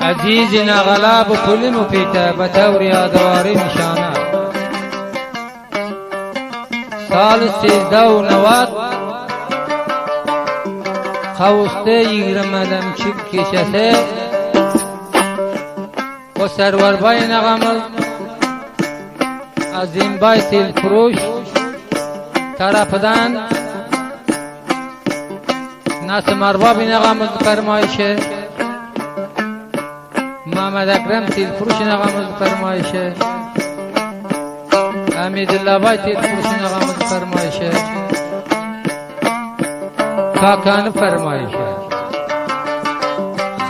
عزيزنا غلاب كل مفيتة بتوري دواري نشانة سال سيزده و نوات خوسته يغرمدم çık keşese o server bay nağamız Azim Bay Tilfuruş tarafından Nasım Arbabi nağamız fermayişi Mehmet Ekrem Tilfuruş nağamız fermayişi Hamidullah Bay Tilfuruş nağamız fermayişi Kakanı fermayişi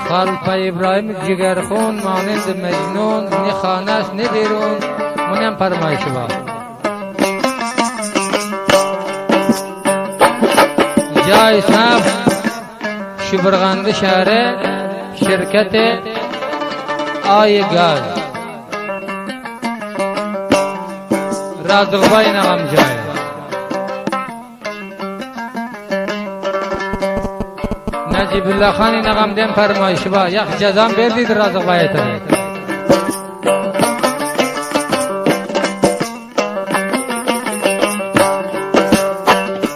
Halpa İbrahim Cigerhun Manend Mecnun Ne khanas ne derun Munem fermayişi var Cay Saf Şübürgandı şehre Şirketi Ay Gaz Razıqbay nağam cay Necibullah Khan nağam dem fermayişi var Yak cezam verdidir Razıqbay'a tabi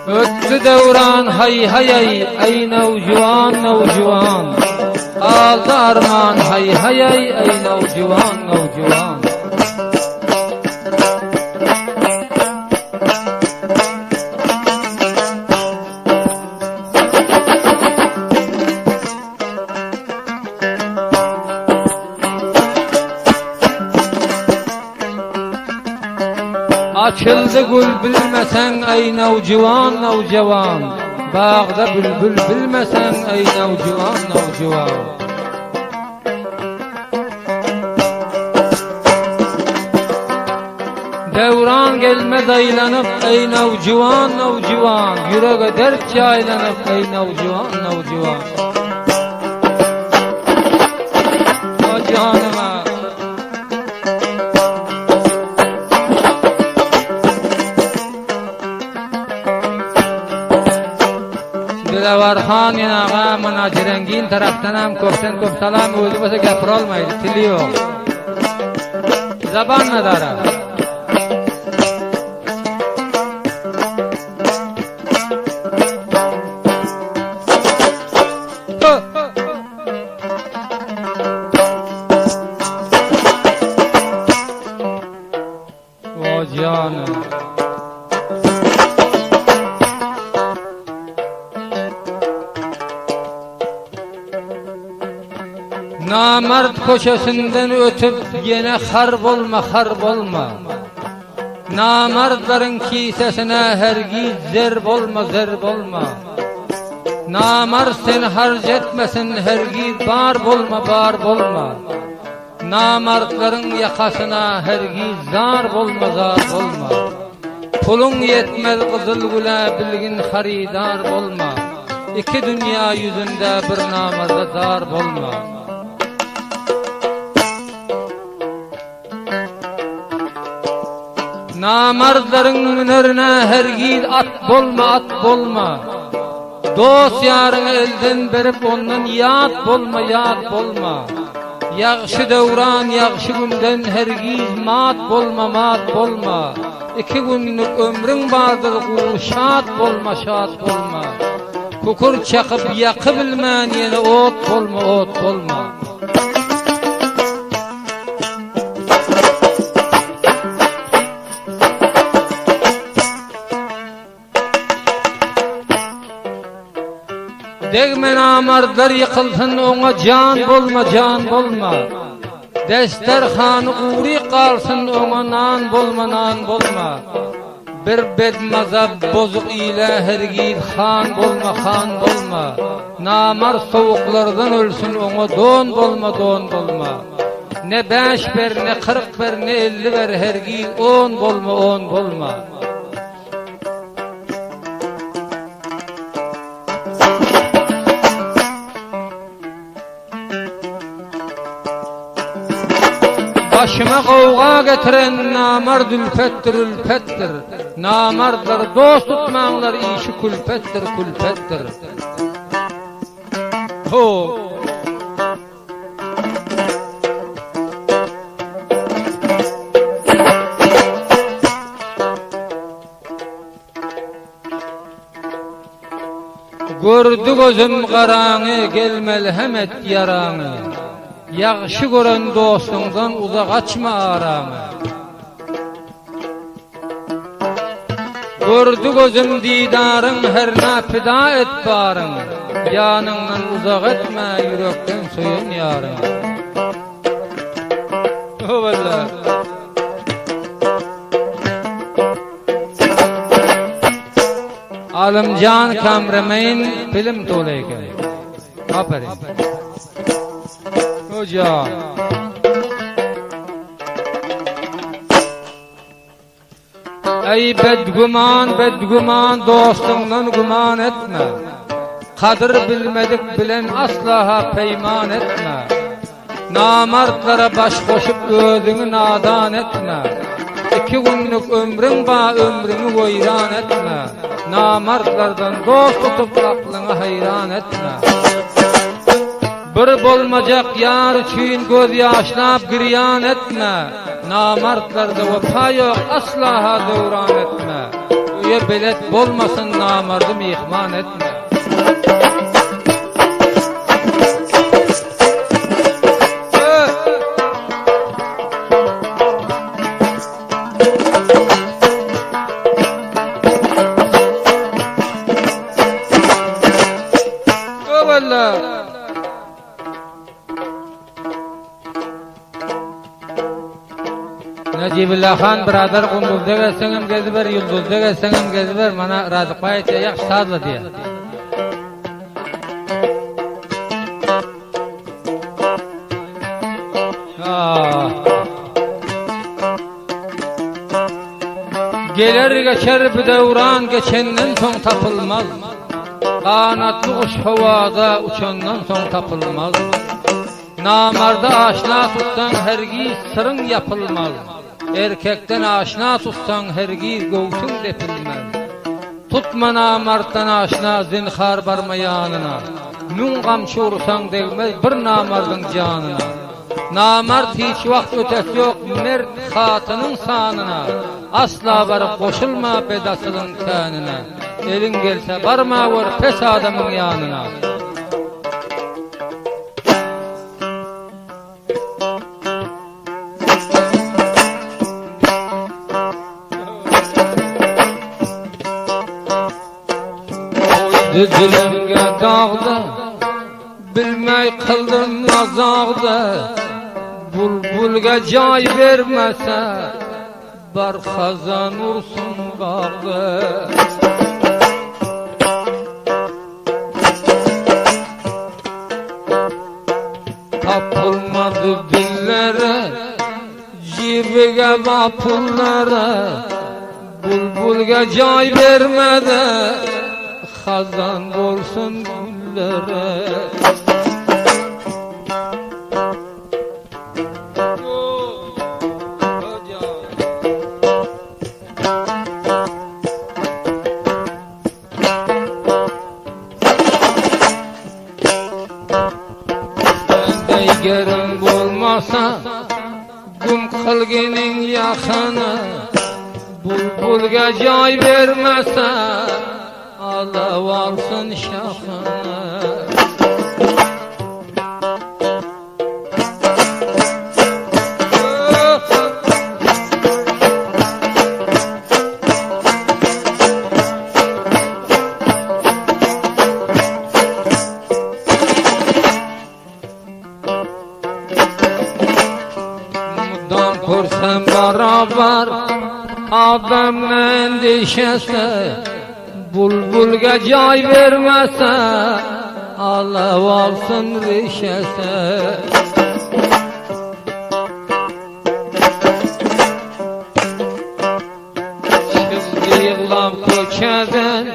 Öttü devran hay hay ay Ey nevjuvan nevjuvan Aldı arman hay hay ay Ey nevjuvan nevjuvan Açıldı gül bilmesen ey nevcivan nevcivan Bağda bülbül bilmesen ey nevcivan nevcivan Devran gelmez aylanıp ey nevcivan nevcivan Yüreğe dertçe aylanıp ey nevcivan nevcivan O canıma Dilavar Khan inağa Münacirengin taraftan ham köpten köp salam o'zi bo'lsa gapira olmaydi tili yo'q Zaban nadara O canım Namard koşasından ötüp yine harp olma Namardların kisesine hergiz zerb olma Namard sen harc etmesin hergiz bar olma Namardların yakasına hergiz zar olma Pulun yetmez kızıl güle bilgin haridar olma İki dünya yüzünde bir namarda zar olma Namardların münörüne hergiz at bolma Dost yarını elden berip ondan yat bolma Yağşı devran yağşı günden hergiz mat bolma İki günlük ömrün vardır kul şat bolma Kukur çakıp yakı bilmen yine ot bolma Degmen amardlar yıkılsın ona can bolma Desterhanı uğri kalsın ona nan bolma Bir bed mazab bozuk ile hergiz han bolma Namar soğuklardan ölsün ona don bolma Ne 5 ber ne 40 ber ne 50 ber hergiz 10 bolma Başıma kavga getiren namard ülfettir Namardlar dost tutmanlar işi külfettir Ho Gördü gözüm qaraňy, gelmeli hemet yaraňy. Ýagşy gören dostundan uzak açma araňy. Gördü gözüm didaryň, her napida et baryň. Ýanyňdan uzak etme, ýürekden soýun ýaryň. O valla. Alimcan Kamrameyn film tolayken. Aferin. Hoca. Ey bedguman dostundan guman etme. Kadir bilmedik bilen aslaha peyman etme. Namartlara baş koşup özüňi nadan etme. 2 günlük ömrüň ba ömrüňi goýran etme. Namartlardan dost tutup aklyňy hayran etme. Bir bolmajak ýar üçin göz ýaşlap giryan etme. Namartlarda wefa ýok, aslaha döwran etme. Öýe belet bolmasyn, namardy mehman etme. Necibullah Han biradar Gunduzda gelseňem gezi ber, Ýulduzda gelseňem gezi ber, mana Razyk Baý aýak şadly diýer. Geler geçer bu döwran, geçenden soň tapylmaz. Kanatly kuş howada uçandan soň tapylmaz. Namarda aşna tutsan hergiz sırın yapılmaz. Erkekten aşna tutsan hergiz göğsün depilmez. Tutma namartdan aşna, zinhar barma ýanyna. Nün gamçy ursan degmez bir namardyň janyna. Namart hiç wagt ötesi ýok mert hatynyň sanyna. Asla baryp goşulma bedasylyň tänine. Eliň gelse barma gör pes adamyň ýanyna. Dilimge dağda, bilmey kıldım nazağda. Bulbulga jay vermese, bar hazan ursun bağda. Tapılmadı dillere, jibige vapullara. Bulbulga jay vermede, hazan bolsun güllere. Bende gerim bolmasa, gum kılginin yakını. Bulbulga jay vermese, alav alsın şahını. Mudam korsam barabar adamın endişesi. Bulbulga jay vermese, alav alsın rişese. Şimdi yıllap köçeden,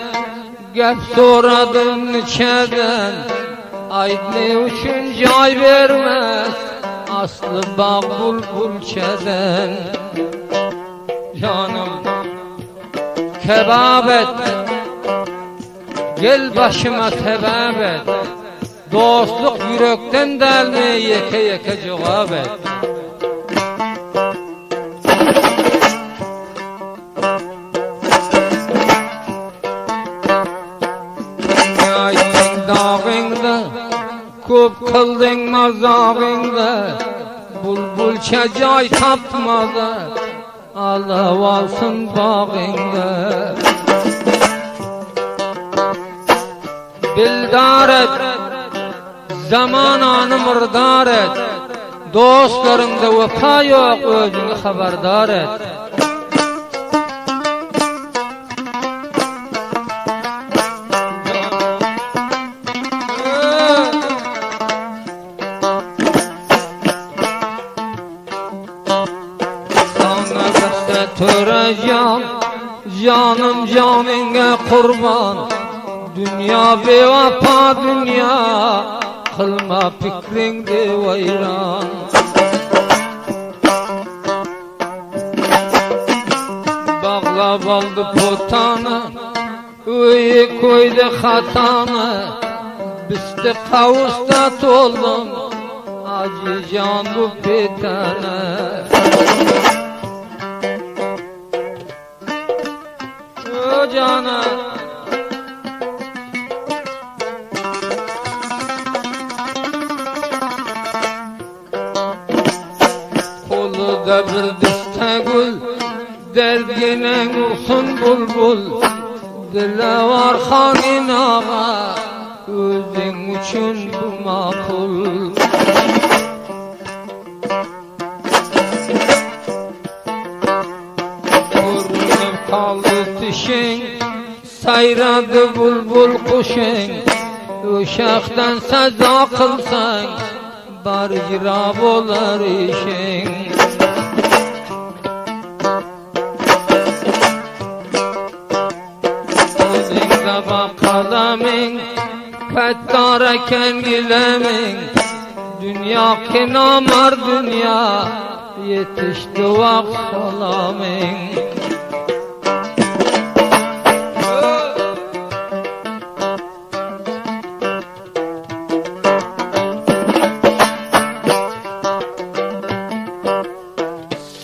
gep soradın içeden. Aydni üçün jay vermez, aslı bağ bulbul çeden. Canım kebab et, gel başıma sebep et. Dostluk yürekten delme, yeke yeke cevap et. Ay Köp kıldın mazağında, bulbulça joy tapmadı, Allah alsın bağında. Bildar et, zamananı mırdar et, dostlarında vefa yok, özünü haberdar et. Töreceğim, canım canına kurban, dünya bevapa dünya, kılma fikrinde vayran. Bağlab aldı potanı, öye koydu hatanı, bisti kavusta toldum, acı can bu petane. Cana kolu da bir diste gül, dergine vursun bulbul, dile var hanin ağa, özün için bu makul. Kaldı dişin, sayradı bulbul kuşun, uşaktan saza kılsan, bari cirab olar işin. Gözünde bak kalamin, fettaraken gilemin, dünya kinamar dünya, yetişti vak salamin.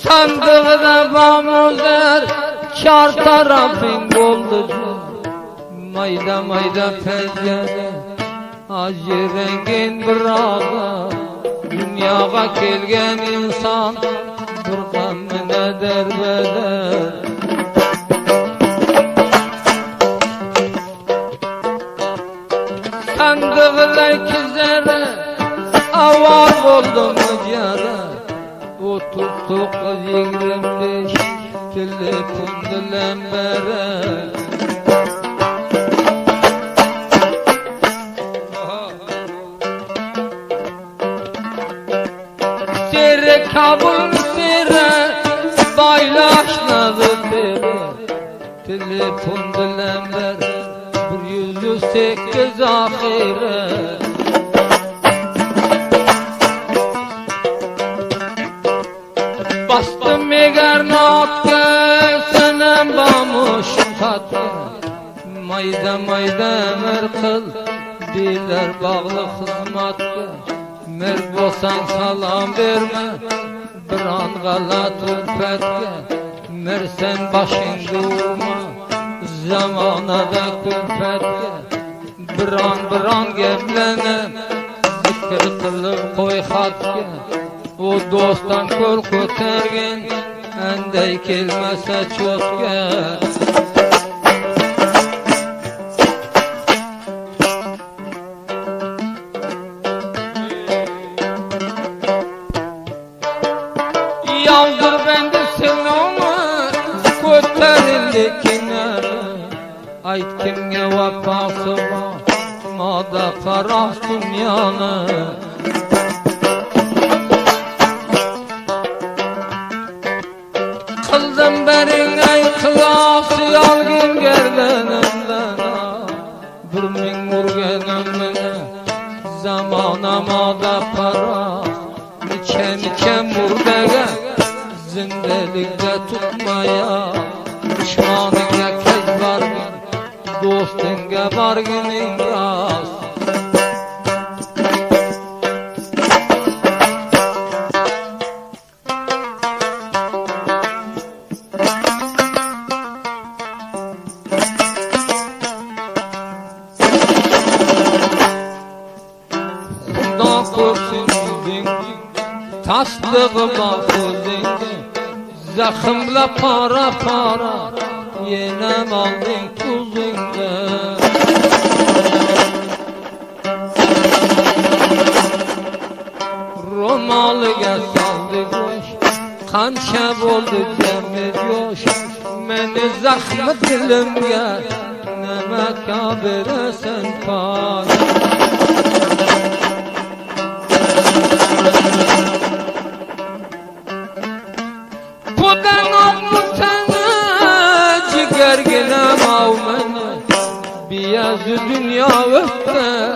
Sandığına bağımlılar, çar tarafın oldu. Mayda mayda pencere, acı rengin bırağı. Dünyaya kelgen insan, bir gamine derbeder. Sandığına kizere, avar oldu mu yara. Oturduk yigrimde, telefon lembere. Sere kabul sere, baylaşladı bere. Telefon lembere, 108 ahire. Bastım eğer notke, senem bamuş tatlı. Mayda mayda emir kıl, diler bağlı hizmetka. Mer bolsan salam verme, bir an galat ülfetke. Mer sen başın durma, zamanada külfetke. Bir an geplene, zikir kılıp koy hatke. O dosttan kol ko'targan, anday kelmasa cho'tga. Yaldır bende selamı, ko'tarildi kenara. Ayt kimga vafası var, moda faroh dunyoni. Kıldım berin ay kılası yalgın gerdenimden. Durmin vurgenimine, zamana moda faroh. Niçe murdega, zindelikte tutmaya. Düşmanıga kez bargın, dostunga bargının rast. Aslığıma kuzingde Zahımla para para Yenem aldın tuzingde Romalıga saldı goş Kança boldu demir yoş Meni zahmı dilimge Neme kabiresen pay Budan akmutana Cigerginem avmeni Biyazı dünya öpte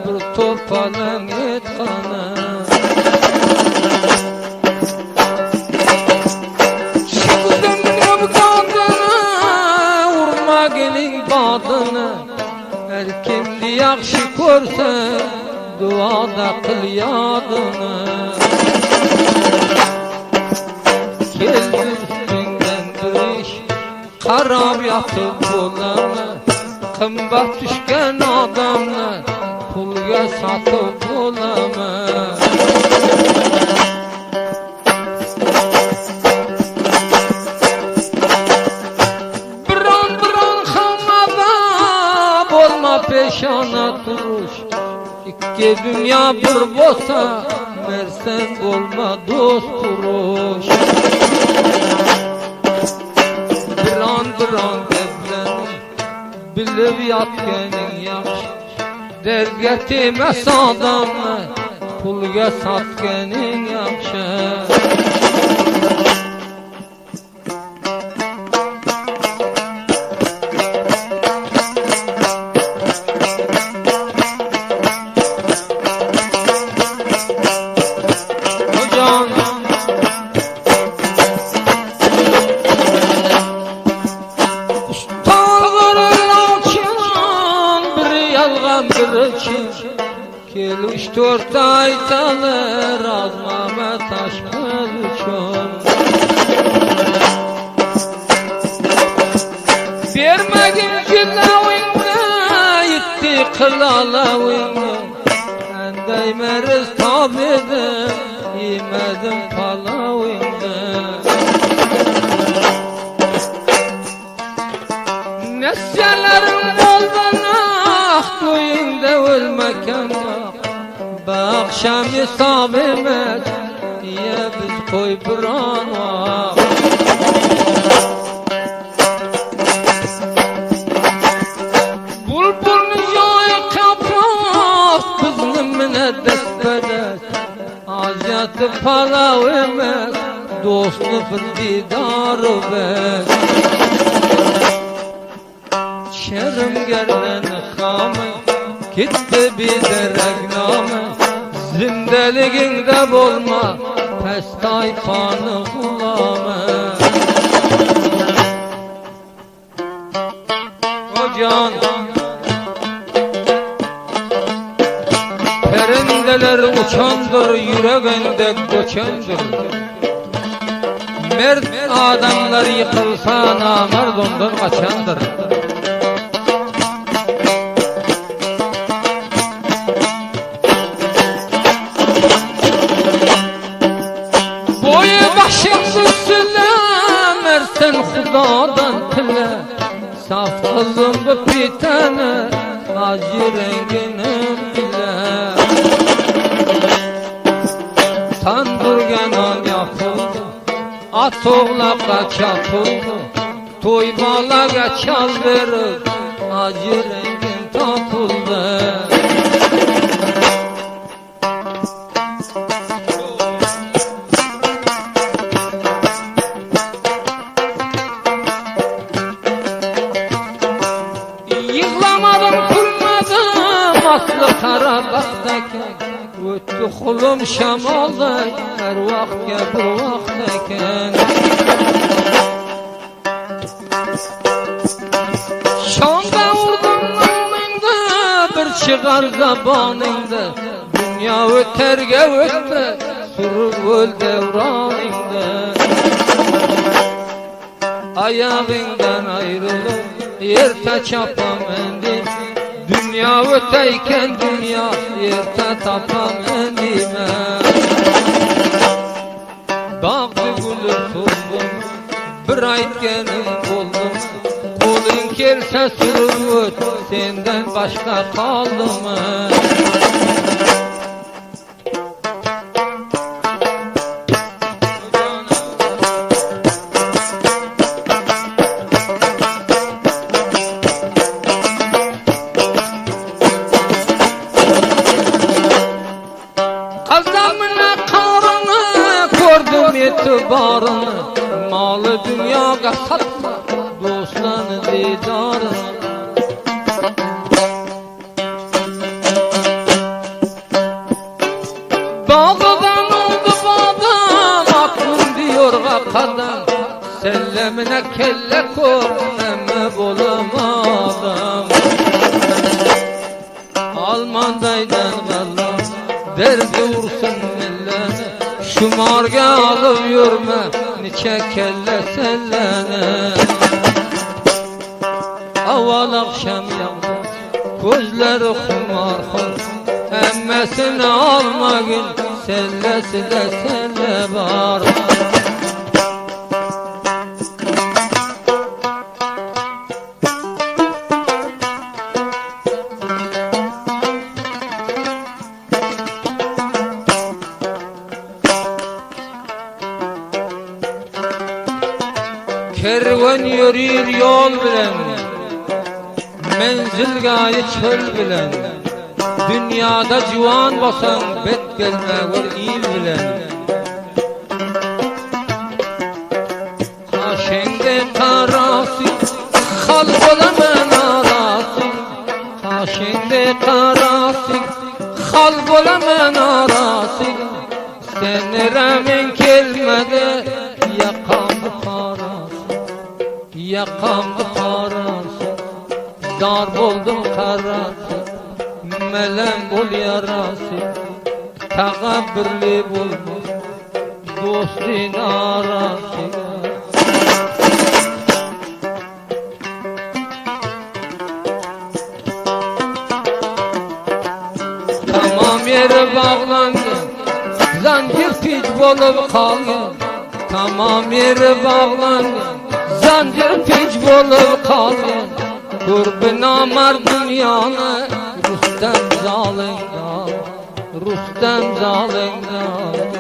Bir torpalan et kana Her kimdi yaxşı görse duada kıl yadını Geldi üstünden bir iş Karab yatıp bulanı Kımbat düşken adamı Pulga satıp bulanı Peşana duruş İki dünya bir bolsa Mersen olma dost duruş Bir an devlenin Bilib yatkenin yaxşı Dergetime sadamı Pulga satkenin yaxşı Kel 3-4 ay tanır azmame taşmaz uçun Vermegin cülavinde yitti kılalavinde Endey meriz tabidim yemedim palavinde Nesiyelerim oldana Kuyunda ölmeken Bakşam isabimet Diye biz koy burana Bulbulni joy kapat Biznim mine despedet Aziyatı palav emes Dostlu fıddidarı bet Şerim gerleni kamı Gitti bir derek namı Zindeliginde bolma Pes tayfanı kulağımı O can Perindeler uçandır Yüreğinde göçendir Mert adamlar yıkılsa namerd ondan kaçandır Sen Xudodan tile Saf kızım bu pitene Acı rengini bile Tandırganan yapıldı At oğlaka çapıldı Toy balaga çal verir Acı rengin tapıldı Aslı Karabağ'daki Öttü kulum şamalday Her vaktya bu vaktdayken Şonda vurdum alnında Bir çıkar zabanında Dünya öterge ötme Sürür öl devranında Ayağından ayrılıp Yerte çapam endim Dünya öteyken dünya yerte tapam endime bir aytganim boldum. Kolun kelsa sürüp senden başka kaldımı. Kazamına karını gördüm etibarını. Malı dünyaya satma dostlarını didarını. Bağdan oldu bağdan aklım diyor kadın. Sellemine kelle koy emme bulamadım. Almandaydan valla derdi vursun millene. Şumarga alıp yürüme niçe kelle sellene. Aval akşam yağdı gözleri kumar kumar. Emmesini alma gün sellesi de selle var. Kervan yürür yol bilen, menzil gaye çöl bilen. Dünyada civan basan bet gelme var il bilen. Haşende karası, hal bolamen arası. Haşende karası, hal bolamen arası. Sen remin kelmede yakamı karası. Yakamı karası, dar buldum karası. Melem bol yarası, tağa birli bulmuş dostin arası. Tamam yere bağlandı, zancir piç bolup kaldı. Tamam yere bağlandı, zancir piç bolup kaldı. Kurbu namar dünyanı Rustem zalim zalim, Rustem zalim zalim.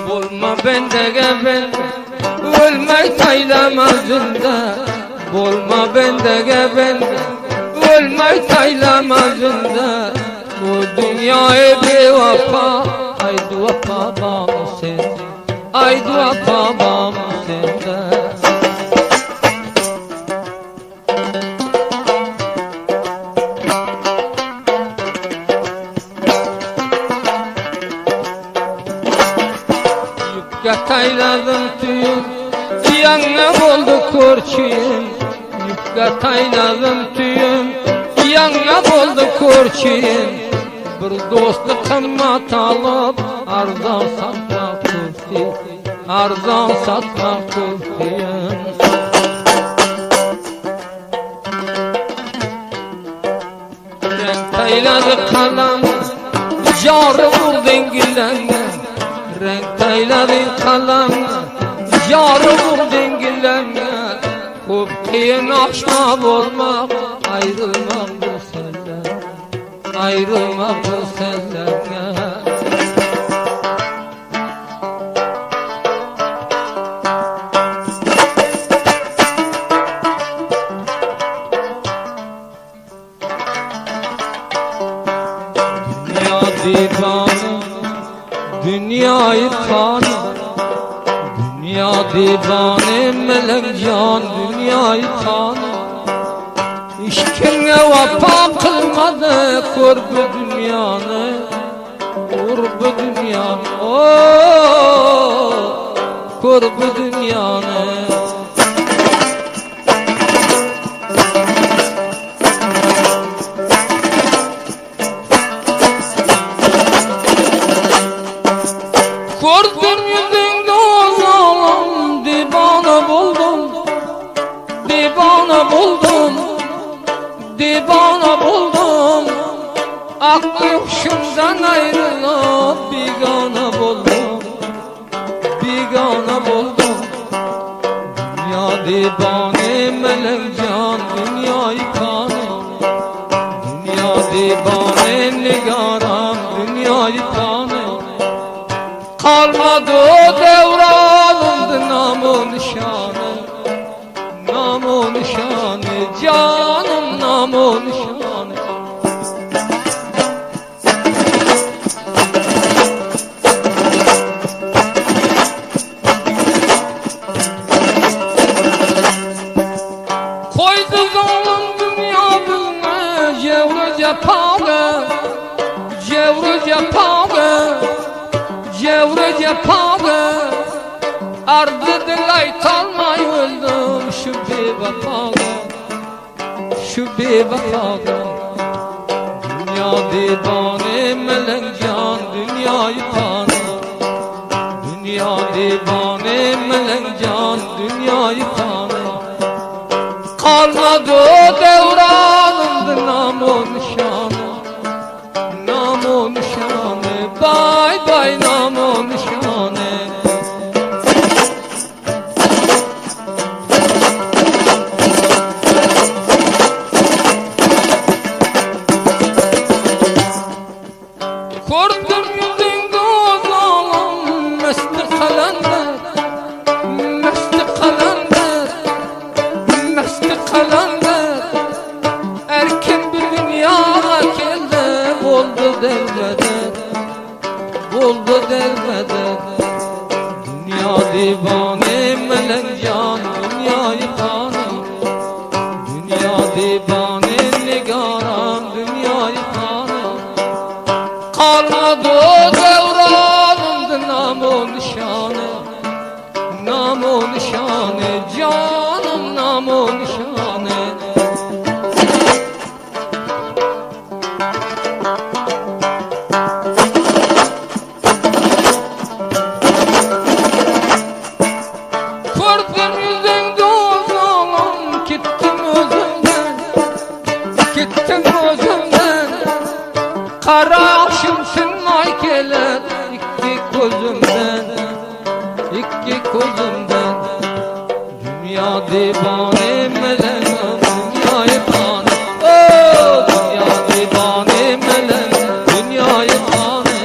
Bulma bende geben, ölmek taylama zünde. Bulma bende geben, ölmek taylama zünde. Bu dünyayı bir vapa, haydi vapa bağlı sen. Haydi vapa bağlı sende. Tayladım tüyüm, yanına oldu korçuyum. Yufka tayladım tüyüm, yanına oldu korçuyum. Bir dostluk kımmat alıp, arzan satmak kurtuyum. Arzan satmak kurtuyum. Renk tayladı kalan, yarı vurdun gülenle. Renk tayladın kalan, yarı vurdun gülenle. खूp kıyın aşna olmak, ayrılmak bu senden. Ayrılmak bu senden. Dünya divanı, dünyayı tanı. Dünya divane melek can dünyayı tanı. İşkine vapa kılmadı kur bu dünyanı. Kur bu dünyanı, kur bu dünyanı. Kurdun yüzünde olalım, divane buldum. Divane buldum, divane buldum. Aklı huşumdan ayrılıp bigana buldum, bigana buldum. Dünya divane melek can, dünyayı kanı. Dünya divane nigaran, dünyayı kanı. Kalmadı o devranımdı namı nişanı, namı nişanı, canım namı nişanı. Koydu zalim dünya bizne cevre cepalı, cevre cepalı, cevre cepalı. Ardı dilay talmay öldüm şu bevafalı, şu bevafalı. Dünya divane melek can, dünyayı kanı. Dünya divane melek can, dünyayı kanı. Kalmadı o devranımdı namı nişanı, namı nişanı, bay bay namı nişanı. Korktum yüzünde oğlan mesti kalender, mesti kalender, mesti kalender. Erken bir dünyaya geldi, oldu devleder, oldu devleder. Dünya divane melek can, dünyayı kanı. Dünya divane nigaran, dünyayı kanı. Kalmadı o devranımdı namı nişanı, namı nişanı, canım namı nişanı. Korktum yüzünde oğlan, gittim özümden, gittim özümden. Kara akşamsın ay gelir iki gözümden, iki gözümden. Dünya divane melek, dünyayı kanı. Oh, dünya divane melek, dünyayı kanı.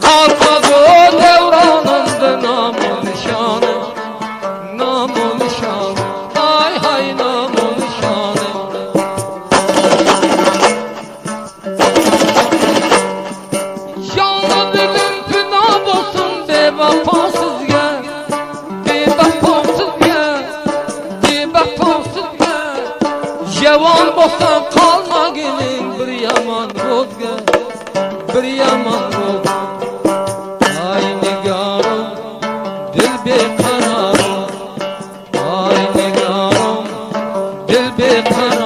Kalmadı o devranımdı namı nişanı, namı nişanı, hay hay namı nişanı. Canlı dilim fida bulsun bevafasız gel, bevafasız gel, bevafasız gel. Cevan bolsa kalma gelin bir yaman rozga, bir yaman roz. Ay nigarım, dil bekararım, ay nigarım, dil bekararım.